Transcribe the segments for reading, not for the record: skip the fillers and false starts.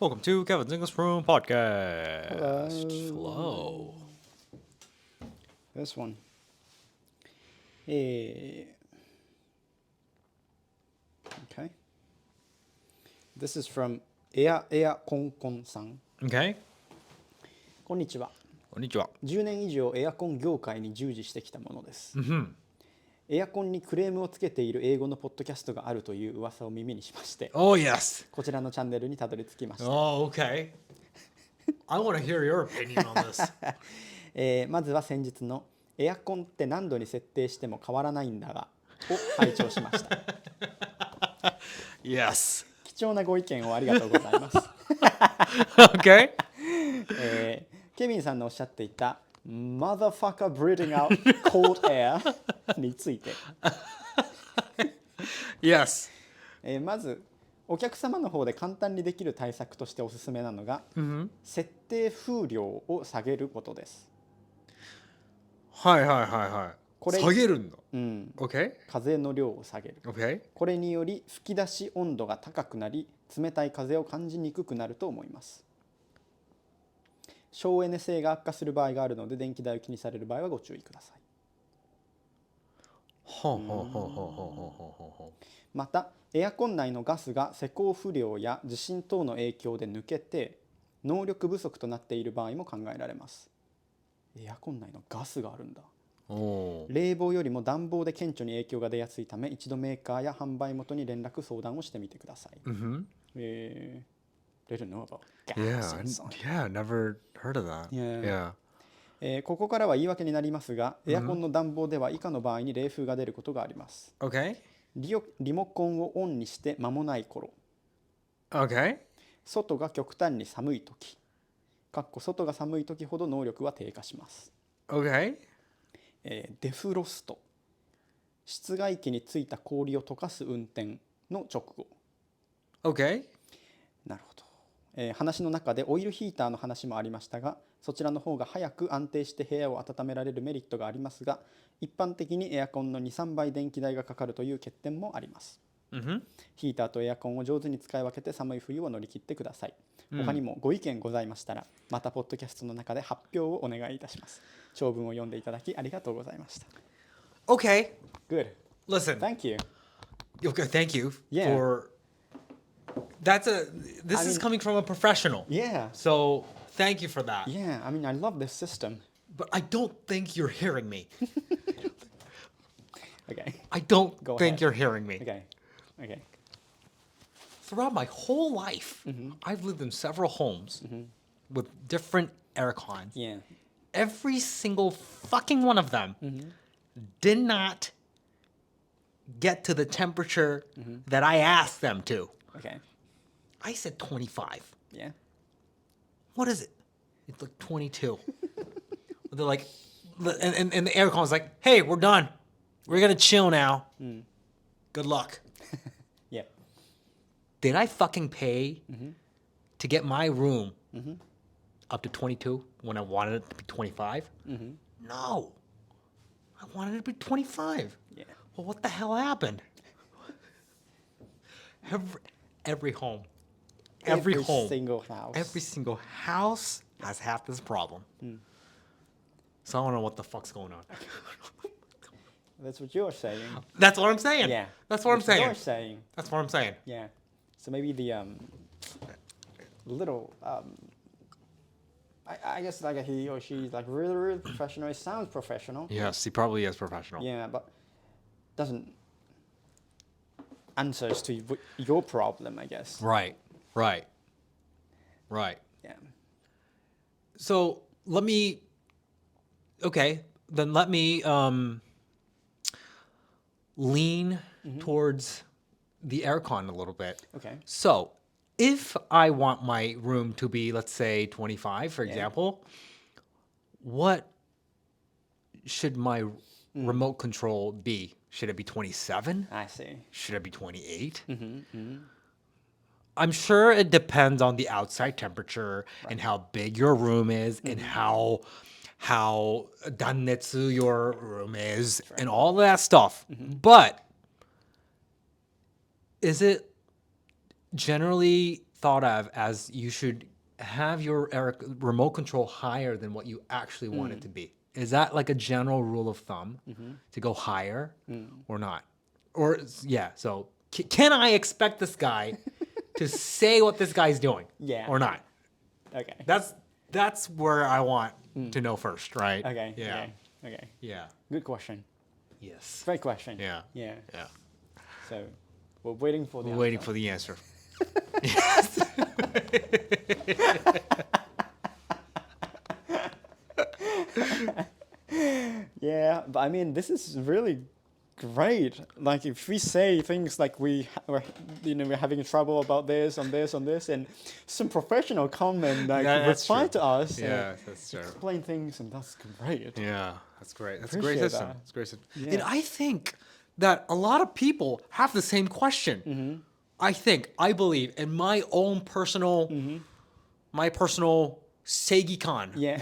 Welcome to Kevin's English Room Podcast. Hello. Hello. This one. Okay. This is from aircon さん。 Okay. こんにちは。こんにちは。10年以上エアコン業界に従事してきたものです。エアコンにクレームをつけている英語のポッドキャストがあるという噂を耳にしまして、Oh, yes. こちらのチャンネルにたどり着きました。Oh, okay. I want to hear your opinion on this. まずは先日のエアコンって何度に設定しても変わらないんだがを拝聴しました。Yes. 貴重なご意見をありがとうございます。Okay. ケビンさんのおっしゃっていた Motherfucker breathing out cold air について、Yes. まずお客様の方で簡単にできる対策としておすすめなのが、設定風量を下げることです。はいはいはいはい。これ下げるんだ。Okay. 風の量を下げる。Okay. これにより吹き出し温度が高くなり、冷たい風を感じにくくなると思います。省エネ性が悪化する場合があるので、電気代を気にされる場合はご注意ください。また、エアコン内のガスが施工不良や地震等の影響で抜けて能力不足となっている場合も考えられます。エアコン内のガスがあるんだ。冷房よりも暖房で顕著に影響が出やすいため、一度メーカーや販売元に連絡相談をしてみてください。Didn't know about gas inside. Yeah, never heard of that. Yeah. ここからは言い訳になりますが、エアコンの暖房では以下の場合に冷風が出ることがあります。Okay. リモコンをオンにして間もない頃。Okay. 外が極端に寒い時。外が寒い時ほど能力は低下します。Okay. デフロスト。室外機についた氷を溶かす運転の直後。Okay. なるほど。話の中でオイルヒーターの話もありましたが、そちらの方が早く安定して部屋を温められるメリットがありますが、一般的にエアコンの 2,3 倍電気代がかかるという欠点もあります。ヒーターとエアコンを上手に使い分けて寒い冬を乗り切ってください。他にもご意見ございましたら、またポッドキャストの中で発表をお願いいたします。長文を読んでいただきありがとうございました。Okay. Good. Listen. Thank you. Okay, thank you Yeah. for This is coming from a professional. Yeah. So thank you for that. Yeah, I mean, I love this system. But I don't think you're hearing me. Okay. I don't Go think ahead. you're hearing me. Okay. Throughout my whole life, I've lived in several homes with different aircons. Yeah. Every single fucking one of them did not get to the temperature that I asked them to. Okay. I said 25. Yeah. What is it? It's like 22. They're like, and the aircon's like, hey, we're done. We're going to chill now. Good luck. Yeah. Did I fucking pay to get my room up to 22 when I wanted it to be 25? No. I wanted it to be 25. Yeah. Well, what the hell happened? Every home. Every home. Single house. Every single house has had this problem. So I don't know what the fuck's going on. That's what you're saying. That's what I'm saying. Yeah. That's what I'm saying. You're saying. That's what I'm saying. Yeah. So maybe the little I guess like he or she's like really, really professional. It sounds professional. Yes, he probably is professional. Yeah, but doesn't answers to your problem, I guess. Right. Yeah. So let me lean towards the aircon a little bit. Okay. So if I want my room to be, let's say 25, for example, what should my remote control be? Should it be 27? I see. Should it be 28? I'm sure it depends on the outside temperature and how big your room is and how dannetsu your room is and all that stuff. But is it generally thought of as you should have your remote control higher than what you actually want it to be. Is that like a general rule of thumb to go higher or not? Or yeah, so can I expect this guy to say what this guy's doing? Yeah. Or not? Okay. That's where I want to know first, right? Okay. Yeah. Okay. Yeah. Good question. Yes. Great question. Yeah. Yeah. Yeah. So we're waiting for the We're answer. waiting for the answer. Yeah, but I mean, this is really great. Like, if we say things like we're having trouble about this, on this, and some professional come and like Yeah, that's reply true. to us, Yeah, and that's true. explain things, and that's great. Yeah, that's great. That's a great Appreciate system. that. It's a great system. Yeah. And I think that a lot of people have the same question. I believe, in my own personal, my personal Seigi-kan, Yeah,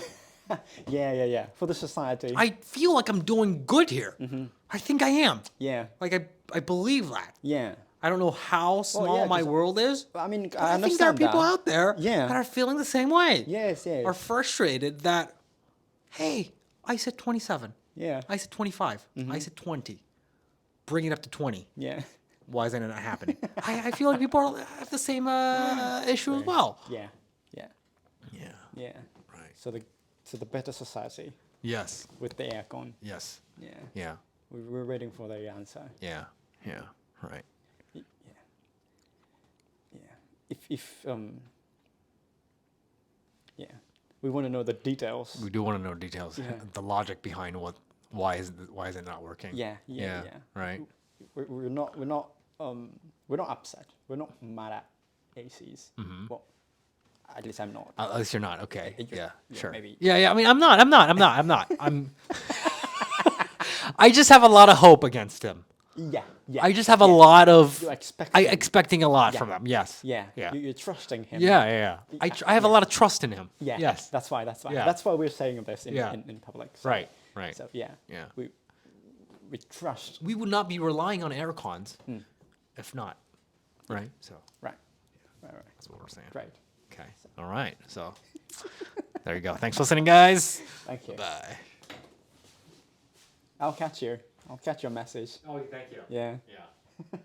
yeah. For the society. I feel like I'm doing good here. I think I am. Yeah, Like I believe that. yeah. I don't know how small yeah, my 'cause world is. I mean, But I I think there are understand people that. out there Yeah. that are feeling the same way. Yes, yes. Are frustrated that, hey, I said 27. Yeah. I said 25. I said 20. Bring it up to 20. Yeah. Why isn't it not happening? I feel like people have the same issue as well. Yeah. Yeah. Yeah. Yeah. Right. So the better society Yes. with the aircon. Yes. Yeah. Yeah. We're waiting for the answer. Yeah. Yeah. Right. Yeah. Yeah. If yeah, we want to know the details. We do want to know details, Yeah. the logic behind why is it not working? Yeah. Right. We're not upset. We're not mad at ACs. Well, at least I'm not. At least you're not. Okay. Yeah. Sure. maybe. Yeah. I mean, I'm not. I'm. I just have a lot of hope against him. Yeah. I just have a lot of. You're expecting. expecting a lot from him. Yes. Yeah. Yeah. You're trusting him. Yeah. I have a lot of trust in him. Yeah. Yes. That's why. Yeah. That's why we're saying this in, Yeah. in public. So, Right. Right. So yeah. Yeah. We trust. We would not be relying on aircons if not. Right. So Right. that's what we're saying. Great. Okay. All right. So there you go. Thanks for listening, guys. Thank you. Bye. I'll catch you. I'll catch your message. Oh, thank you. Yeah. Yeah.